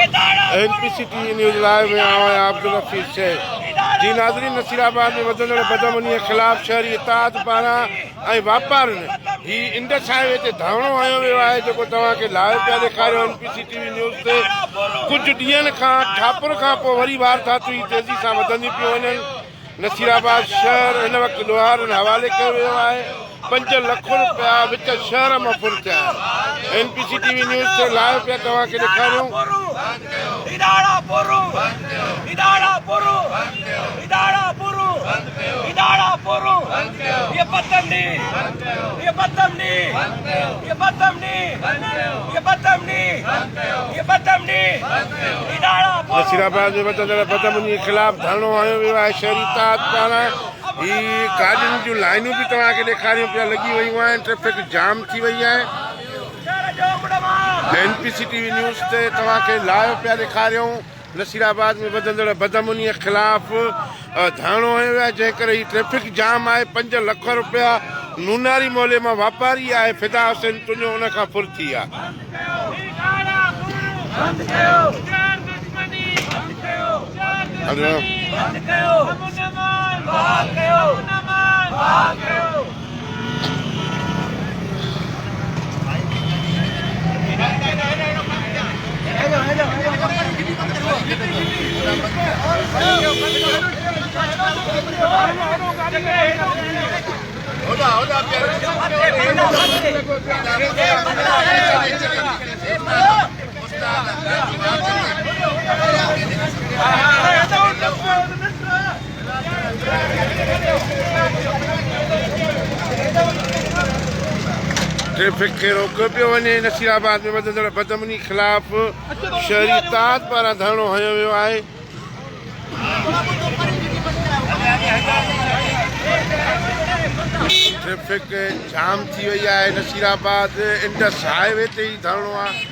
NPC TV news live में आया अब्दुल हफीज़ शेख जी नाज़रीन नसीराबाद में वधंदड़ बदअमनी के ख़िलाफ़ शहरी इत्तेहाद पारां ऐं वापारियुनि ही इंडस हाईवे ते धरणो हयो वियो आहे जेको तव्हांखे लाइव पिया ॾेखारियो NPC TV न्यूज़ ते कुझु ॾींहंनि खां ठापुर खां पोइ वरी वारदातूं ही तेज़ी सां वधंदियूं पियूं वञनि। नसीराबाद शहर हिन वक़्तु लोहारनि हवाले कयो वियो आहे। 5 लख रुपया विच शहर में फुर थिया। NPC TV न्यूज़ से लाइव पिया तव्हांखे ॾेखारियूं। नसीराबाद में वधंदड़ बदअमनी के ख़िलाफ़ धरणो हयो वियो आहे शहरी इत्तेहाद पारां। ही गाॾियुनि जूं लाइनूं भी तव्हांखे ॾेखारियूं पिया लॻी वयूं आहिनि। ट्रैफिक जाम थी वई आहे। NPC TV न्यूज़ ते तव्हांखे लाइव पिया ॾेखारियूं। नसीराबाद में वधंदड़ बदअमनी के ख़िलाफ़ धरणो हयो वियो आहे जंहिं करे ही ट्रैफिक जाम आहे। 5 लख रुपया नूनारी मोहल्ले मां वापारी आहे फिदा हुसैन तुंहिंजो उन खां फुर थी आहे। ट्रैफिक खे रोकियो पियो वञे। नसीराबाद में वधंदड़ बदअमनी के ख़िलाफ़ शहरी इत्तेहाद पारां धरणो हयो वियो आहे। ट्रैफिक जाम थी वई आहे। नसीराबाद इंडस हाईवे ते ही धरणो आहे।